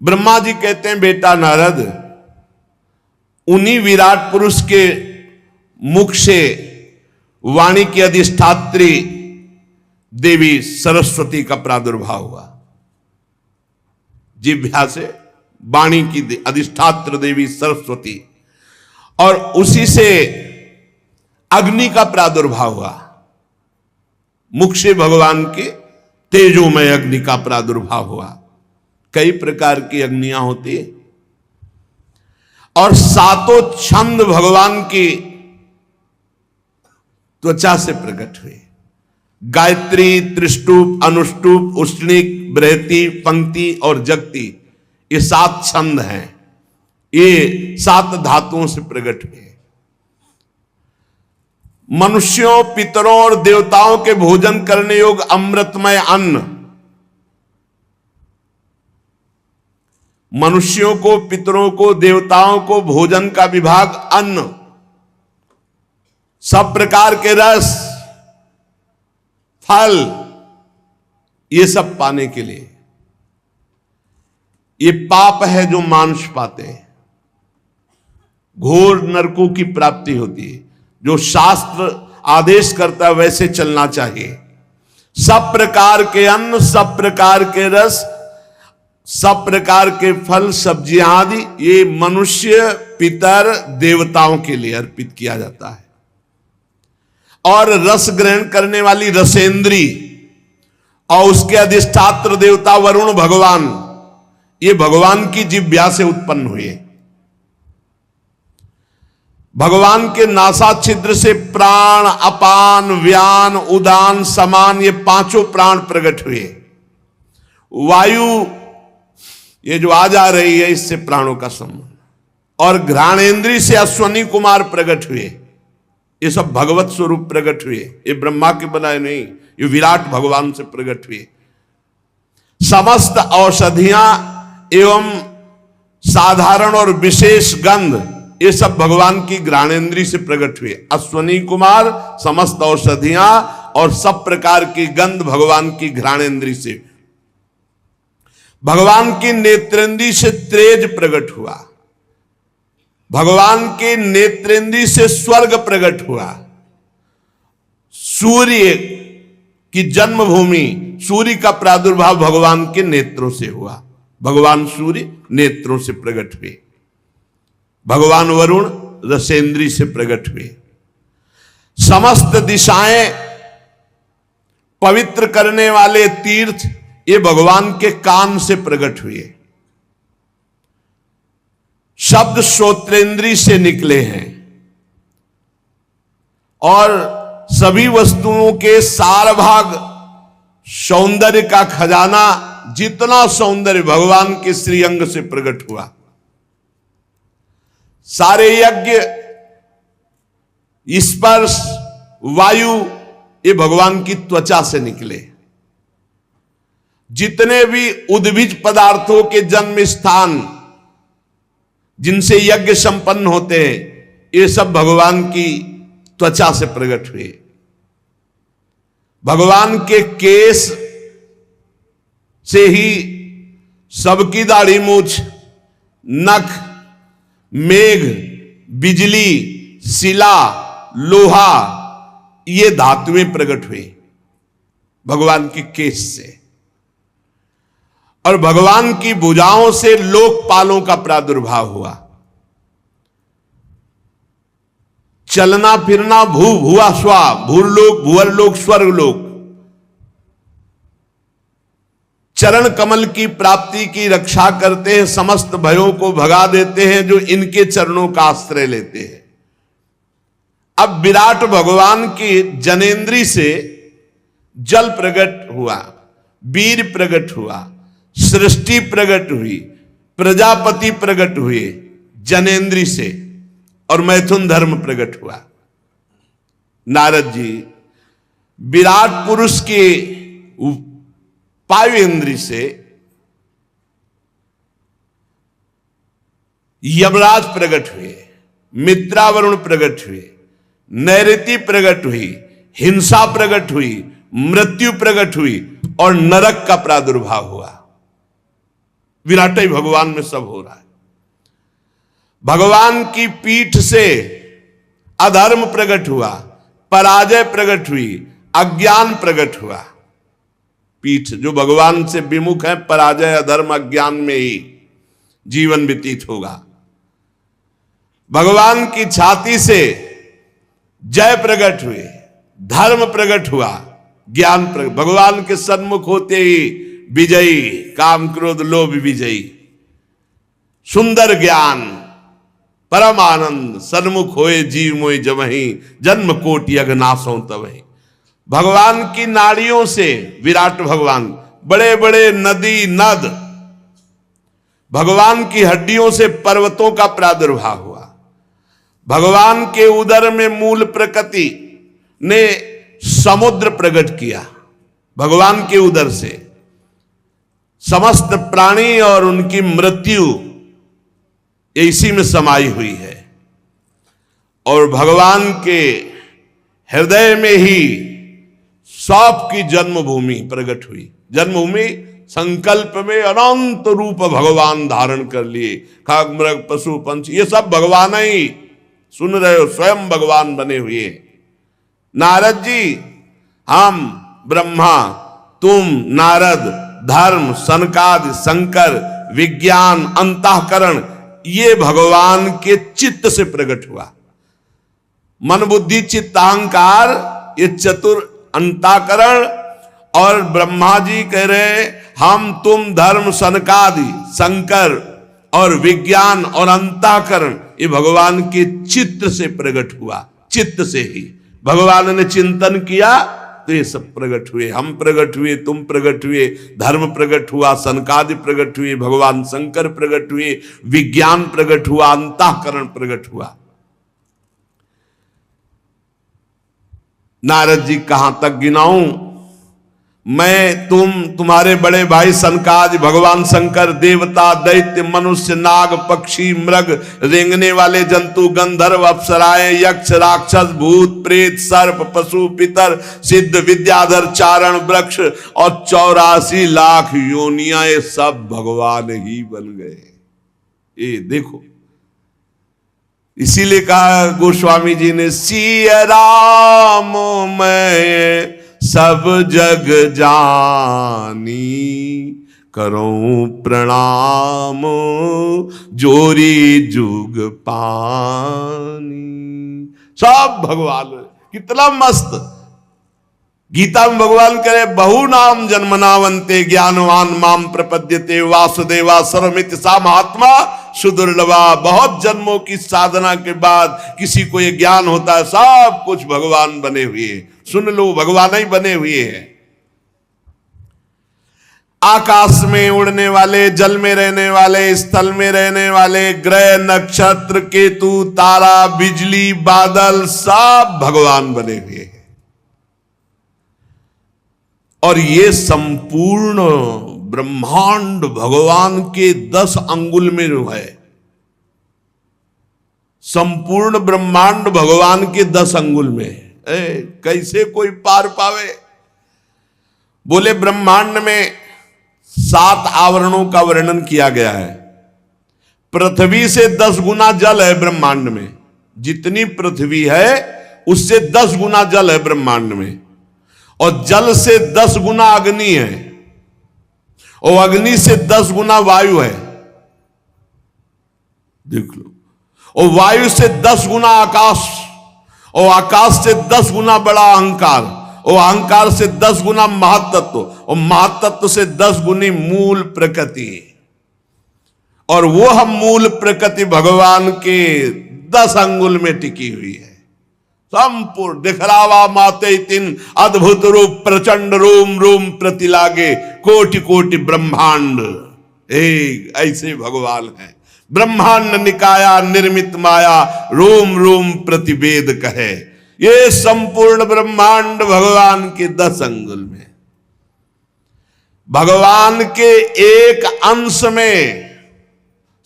ब्रह्मा जी कहते हैं बेटा नारद, उन्हीं विराट पुरुष के मुख से वाणी की अधिष्ठात्री देवी सरस्वती का प्रादुर्भाव हुआ। जिह्वा से वाणी की अधिष्ठात्र देवी सरस्वती, और उसी से अग्नि का प्रादुर्भाव हुआ। मुख से भगवान के तेजोमय अग्नि का प्रादुर्भाव हुआ। कई प्रकार की अग्नियां होती है, और सातों छंद भगवान की त्वचा से प्रकट हुए। गायत्री, त्रिष्टुप, अनुष्टुप, उष्णिक, बृहति, पंक्ति और जगति, ये 7 छंद हैं। ये 7 धातुओं से प्रकट हुए। मनुष्यों, पितरों और देवताओं के भोजन करने योग्य अमृतमय अन्न, मनुष्यों को, पितरों को, देवताओं को भोजन का विभाग अन्न, सब प्रकार के रस, फल, ये सब पाने के लिए, ये पाप है जो मांस पाते हैं। घोर नरकों की प्राप्ति होती है। जो शास्त्र आदेश करता है वैसे चलना चाहिए। सब प्रकार के अन्न, सब प्रकार के रस, सब प्रकार के फल, सब्जियां आदि, ये मनुष्य, पितर, देवताओं के लिए अर्पित किया जाता है। और रस ग्रहण करने वाली रसेंद्री और उसके अधिष्ठात्र देवता वरुण भगवान, ये भगवान की जिह्वा से उत्पन्न हुए। भगवान के नासा छिद्र से प्राण, अपान, व्यान, उदान, समान, ये 5 प्राण प्रकट हुए। वायु ये जो आ जा रही है, इससे प्राणों का संबंध। और घ्राणेन्द्री से अश्वनी कुमार प्रकट हुए। ये सब भगवत स्वरूप प्रकट हुए। ये ब्रह्मा के बनाए नहीं, ये विराट भगवान से प्रकट हुए। समस्त औषधियां एवं साधारण और विशेष गंध, ये सब भगवान की घ्राणेन्द्री से प्रकट हुए। अश्वनी कुमार, समस्त औषधियां और सब प्रकार की गंध भगवान की घ्राणेन्द्री से। भगवान की नेत्रेंद्री से तेज प्रकट हुआ। भगवान के नेत्रेंद्री से स्वर्ग प्रकट हुआ। सूर्य की जन्मभूमि, सूर्य का प्रादुर्भाव भगवान के नेत्रों से हुआ। भगवान सूर्य नेत्रों से प्रकट हुए। भगवान वरुण रसेंद्री से प्रकट हुए। समस्त दिशाएं पवित्र करने वाले तीर्थ, ये भगवान के कान से प्रकट हुए। शब्द श्रोत्रेंद्री से निकले हैं। और सभी वस्तुओं के सार भाग, सौंदर्य का खजाना, जितना सौंदर्य भगवान के श्रीअंग से प्रकट हुआ। सारे यज्ञ, स्पर्श, वायु, ये भगवान की त्वचा से निकले। जितने भी उद्भिज पदार्थों के जन्म स्थान, जिनसे यज्ञ संपन्न होते हैं, ये सब भगवान की त्वचा से प्रकट हुए। भगवान के केश से ही सबकी दाढ़ी मूछ, नख, मेघ, बिजली, शिला, लोहा, ये धातुएं प्रकट हुई भगवान के केश से। और भगवान की भुजाओं से लोकपालों का प्रादुर्भाव हुआ। चलना फिरना, भू भुआ स्वा, भूरलोक, भुवरलोक, स्वर्गलोक, चरण कमल की प्राप्ति की रक्षा करते हैं। समस्त भयों को भगा देते हैं जो इनके चरणों का आश्रय लेते हैं। अब विराट भगवान की जनेन्द्री से जल प्रकट हुआ, वीर प्रकट हुआ, सृष्टि प्रकट हुई, प्रजापति प्रकट हुए जनेन्द्री से, और मैथुन धर्म प्रकट हुआ। नारद जी विराट पुरुष के पायुएंद्री से यमराज प्रकट हुए, मित्रावरुण प्रकट हुए, नैऋति प्रकट हुई, हिंसा प्रकट हुई, मृत्यु प्रकट हुई, और नरक का प्रादुर्भाव हुआ। विराट ही भगवान में सब हो रहा है। भगवान की पीठ से अधर्म प्रकट हुआ, पराजय प्रकट हुई, अज्ञान प्रकट हुआ। पीठ जो भगवान से विमुख है, पराजय अधर्म अज्ञान में ही जीवन व्यतीत होगा। भगवान की छाती से जय प्रकट हुए, धर्म प्रकट हुआ, ज्ञान प्रकट। भगवान के सन्मुख होते ही विजयी, काम क्रोध लोभ विजयी, सुंदर ज्ञान, परम आनंद, सन्मुख होए जीव मोय जमहि, जन्म कोटि अघनासों तबहि। भगवान की नाड़ियों से विराट भगवान, बड़े बड़े नदी नद, भगवान की हड्डियों से पर्वतों का प्रादुर्भाव हुआ। भगवान के उदर में मूल प्रकृति ने समुद्र प्रकट किया। भगवान के उदर से समस्त प्राणी और उनकी मृत्यु इसी में समाई हुई है। और भगवान के हृदय में ही सबकी जन्मभूमि प्रकट हुई। जन्मभूमि संकल्प में अनंत रूप भगवान धारण कर लिए। खाक मृग पशु पंछी ये सब भगवान ही, सुन रहे हो, स्वयं भगवान बने हुए। नारद जी, हम ब्रह्मा, तुम नारद, धर्म, सनकादि, शंकर, विज्ञान, अंतःकरण, ये भगवान के चित्त से प्रकट हुआ। मन बुद्धि चित्त अहंकार, ये चतुर अंतःकरण। और ब्रह्मा जी कह रहे हम तुम धर्म, सनकादि, शंकर और विज्ञान और अंतःकरण, ये भगवान के चित्त से प्रकट हुआ। चित्त से ही भगवान ने चिंतन किया तो ये सब प्रकट हुए। हम प्रकट हुए, तुम प्रकट हुए, धर्म प्रकट हुआ, सनकादि प्रकट हुए, भगवान शंकर प्रकट हुए, विज्ञान प्रकट हुआ, अंतःकरण प्रकट हुआ। नारद जी कहां तक गिनाऊं मैं, तुम, तुम्हारे बड़े भाई सनकादि, भगवान शंकर, देवता, दैत्य, मनुष्य, नाग, पक्षी, मृग, रेंगने वाले जंतु, गंधर्व, अप्सराएं, यक्ष, राक्षस, भूत, प्रेत, सर्प, पशु, पितर, सिद्ध, विद्याधर, चारण, वृक्ष और 84 लाख योनियां, ये सब भगवान ही बन गए। ये देखो, इसीलिए कहा गोस्वामी जी ने, सिया राम मैं सब जग जानी, करूं प्रणाम जोरी जुग पानी। सब भगवान, कितना मस्त। गीता में भगवान करे, बहु नाम जन्मनावंते ज्ञानवान माम प्रपद्यते, वासुदेवा सर्वमित सा महात्मा सुदुर्लभा। बहुत जन्मों की साधना के बाद किसी को ये ज्ञान होता है, सब कुछ भगवान बने हुए हैं। सुन लो, भगवान ही बने हुए हैं। आकाश में उड़ने वाले, जल में रहने वाले, स्थल में रहने वाले, ग्रह, नक्षत्र, केतु, तारा, बिजली, बादल, सब भगवान बने हुए हैं। और ये संपूर्ण ब्रह्मांड भगवान के 10 अंगुल में है। संपूर्ण ब्रह्मांड भगवान के 10 अंगुल में है। कैसे कोई पार पावे? बोले ब्रह्मांड में 7 आवरणों का वर्णन किया गया है। पृथ्वी से 10 गुना जल है ब्रह्मांड में। जितनी पृथ्वी है उससे 10 गुना जल है ब्रह्मांड में। और जल से 10 गुना अग्नि है, और अग्नि से 10 गुना वायु है। देख लो। और वायु से 10 गुना आकाश, और आकाश से 10 गुना बड़ा अहंकार, और अहंकार से 10 गुना महातत्व, और महातत्व से 10 गुनी मूल प्रकृति। और वो हम मूल प्रकृति भगवान के 10 अंगुल में टिकी हुई है। संपूर्ण दिखलावा माते तीन अद्भुत रूप प्रचंड रोम रोम प्रति लागे, कोटि कोटि ब्रह्मांड एक ऐसे भगवान है। ब्रह्मांड निकाया निर्मित माया, रोम रोम प्रतिवेद कहे। ये संपूर्ण ब्रह्मांड भगवान के 10 अंगुल में। भगवान के एक अंश में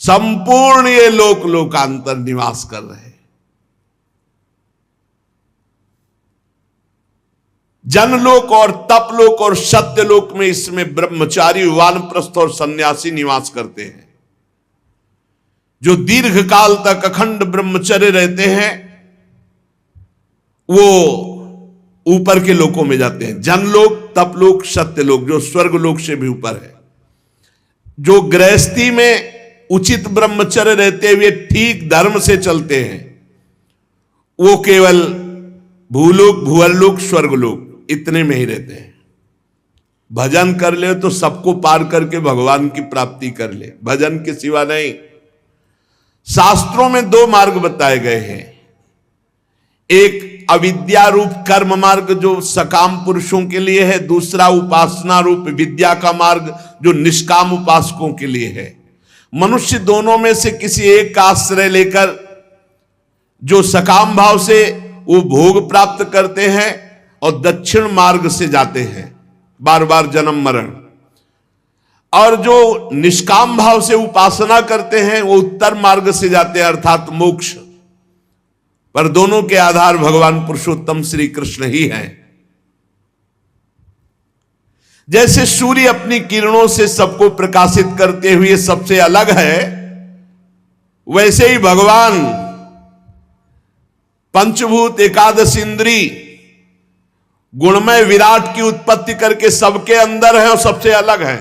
संपूर्ण ये लोक लोकांतर निवास कर रहे हैं। जनलोक और तपलोक और सत्यलोक में इसमें ब्रह्मचारी, वानप्रस्थ और सन्यासी निवास करते हैं। जो दीर्घ काल तक अखंड ब्रह्मचर्य रहते हैं वो ऊपर के लोकों में जाते हैं, जनलोक, तपलोक, सत्यलोक, जो स्वर्गलोक से भी ऊपर है। जो गृहस्थी में उचित ब्रह्मचर्य रहते हुए ठीक धर्म से चलते हैं वो केवल भूलोक, भुवरलोक, स्वर्गलोक इतने में ही रहते हैं। भजन कर ले तो सबको पार करके भगवान की प्राप्ति कर ले, भजन के सिवा नहीं। शास्त्रों में दो मार्ग बताए गए हैं, एक अविद्या रूप कर्म मार्ग जो सकाम पुरुषों के लिए है, दूसरा उपासना रूप विद्या का मार्ग जो निष्काम उपासकों के लिए है। मनुष्य दोनों में से किसी एक का आश्रय लेकर जो सकाम भाव से वो भोग प्राप्त करते हैं और दक्षिण मार्ग से जाते हैं, बार बार जन्म मरण, और जो निष्काम भाव से उपासना करते हैं वो उत्तर मार्ग से जाते हैं अर्थात मोक्ष। पर दोनों के आधार भगवान पुरुषोत्तम श्री कृष्ण ही हैं। जैसे सूर्य अपनी किरणों से सबको प्रकाशित करते हुए सबसे अलग है, वैसे ही भगवान पंचभूत एकादश इंद्री गुणमय विराट की उत्पत्ति करके सबके अंदर है और सबसे अलग है,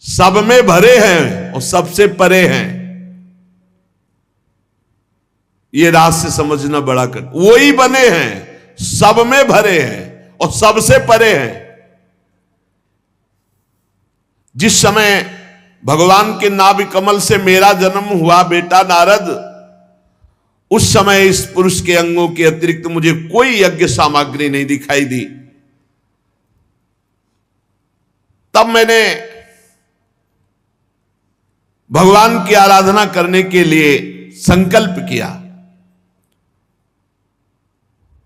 सब में भरे हैं और सबसे परे हैं। ये राज से समझना बड़ा कर, वही बने हैं, सब में भरे हैं और सबसे परे हैं। जिस समय भगवान के नाभि कमल से मेरा जन्म हुआ बेटा नारद, उस समय इस पुरुष के अंगों के अतिरिक्त मुझे कोई यज्ञ सामग्री नहीं दिखाई दी। तब मैंने भगवान की आराधना करने के लिए संकल्प किया।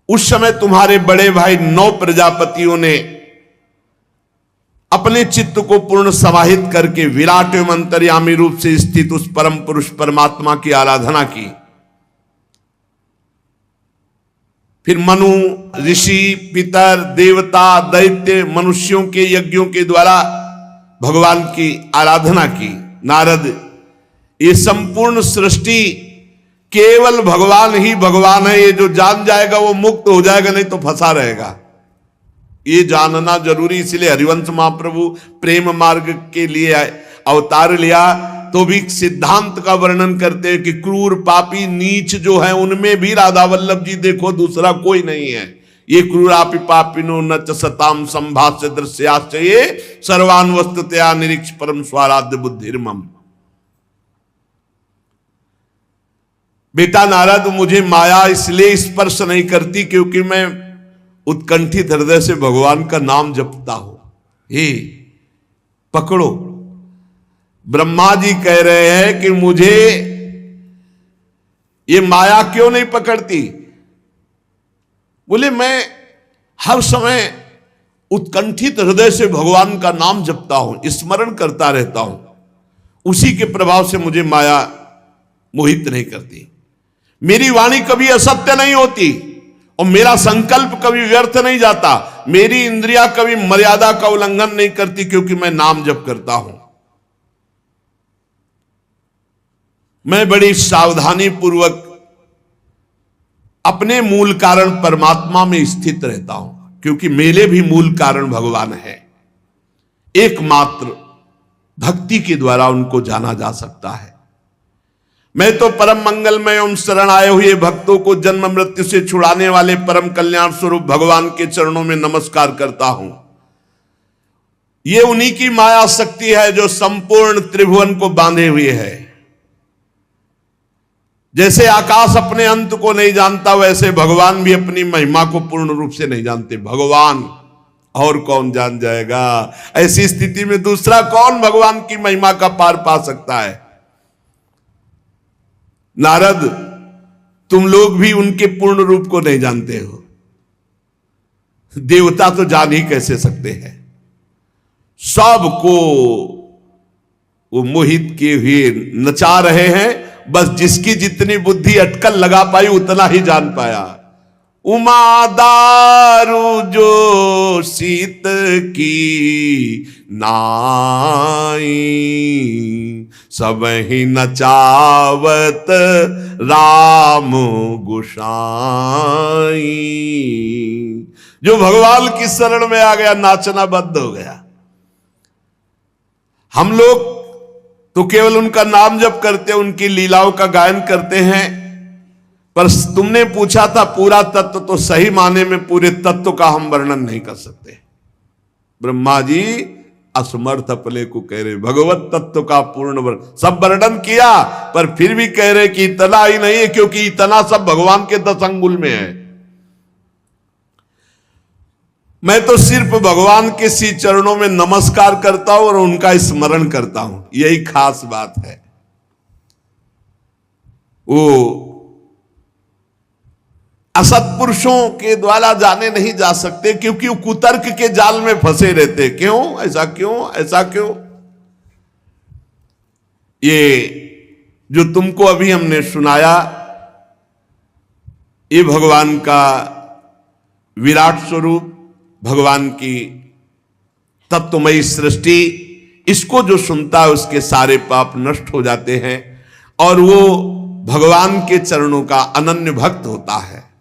उस समय तुम्हारे बड़े भाई 9 प्रजापतियों ने अपने चित्त को पूर्ण समाहित करके विराट एवं अंतर्यामी रूप से स्थित उस परम पुरुष परमात्मा की आराधना की। फिर मनु, ऋषि, पितर, देवता, दैत्य, मनुष्यों के यज्ञों के द्वारा भगवान की आराधना की। नारद, ये संपूर्ण सृष्टि केवल भगवान ही भगवान है, ये जो जान जाएगा वो मुक्त हो जाएगा, नहीं तो फंसा रहेगा। ये जानना जरूरी, इसलिए हरिवंश महाप्रभु प्रेम मार्ग के लिए अवतार लिया तो भी सिद्धांत का वर्णन करते हैं कि क्रूर पापी नीच जो है उनमें भी राधा वल्लभ जी देखो, दूसरा कोई नहीं है। ये क्रूरापि पापिनो न च सताम संभाष्य दृश्याश्च ये सर्वान वस्तुतया निरीक्ष परम स्वाराध्य बुद्धिर्मम। बेटा नारद, मुझे माया इसलिए स्पर्श नहीं करती क्योंकि मैं उत्कंठित हृदय से भगवान का नाम जपता हूं। हे पकड़ो, ब्रह्मा जी कह रहे हैं कि मुझे ये माया क्यों नहीं पकड़ती? बोले मैं हर समय उत्कंठित हृदय से भगवान का नाम जपता हूं, स्मरण करता रहता हूं, उसी के प्रभाव से मुझे माया मोहित नहीं करती। मेरी वाणी कभी असत्य नहीं होती और मेरा संकल्प कभी व्यर्थ नहीं जाता। मेरी इंद्रियां कभी मर्यादा का उल्लंघन नहीं करती क्योंकि मैं नाम जप करता हूं। मैं बड़ी सावधानी पूर्वक अपने मूल कारण परमात्मा में स्थित रहता हूं क्योंकि मेरे भी मूल कारण भगवान है। एकमात्र भक्ति के द्वारा उनको जाना जा सकता है। मैं तो परम मंगलमय एवं शरण आए हुए भक्तों को जन्म मृत्यु से छुड़ाने वाले परम कल्याण स्वरूप भगवान के चरणों में नमस्कार करता हूं। ये उन्हीं की माया शक्ति है जो संपूर्ण त्रिभुवन को बांधे हुए है। जैसे आकाश अपने अंत को नहीं जानता, वैसे भगवान भी अपनी महिमा को पूर्ण रूप से नहीं जानते। भगवान और कौन जान जाएगा? ऐसी स्थिति में दूसरा कौन भगवान की महिमा का पार पा सकता है? नारद, तुम लोग भी उनके पूर्ण रूप को नहीं जानते हो। देवता तो जान ही कैसे सकते हैं? सबको वो मोहित किए हुए नचा रहे हैं। बस जिसकी जितनी बुद्धि अटकल लगा पाई उतना ही जान पाया। उमा दारू जो शीत की नाई, सब ही नचावत राम गोसाई। जो भगवान की शरण में आ गया नाचना बंद हो गया। हम लोग तो केवल उनका नाम जप करते हैं, उनकी लीलाओं का गायन करते हैं, पर तुमने पूछा था पूरा तत्व, तो सही माने में पूरे तत्व का हम वर्णन नहीं कर सकते। ब्रह्मा जी असमर्थ अपने को कह रहे, भगवत तत्व का पूर्ण वर्णन सब वर्णन किया, पर फिर भी कह रहे कि इतना ही नहीं है, क्योंकि इतना सब भगवान के 10 अंगुल में है। मैं तो सिर्फ भगवान के सी चरणों में नमस्कार करता हूं और उनका स्मरण करता हूं, यही खास बात है। वो असत्पुरुषों के द्वारा जाने नहीं जा सकते, क्योंकि वो कुतर्क के जाल में फंसे रहते। क्यों ऐसा, क्यों ऐसा, क्यों? ये जो तुमको अभी हमने सुनाया, ये भगवान का विराट स्वरूप, भगवान की तत्वमयी सृष्टि, इसको जो सुनता है उसके सारे पाप नष्ट हो जाते हैं और वो भगवान के चरणों का अनन्य भक्त होता है।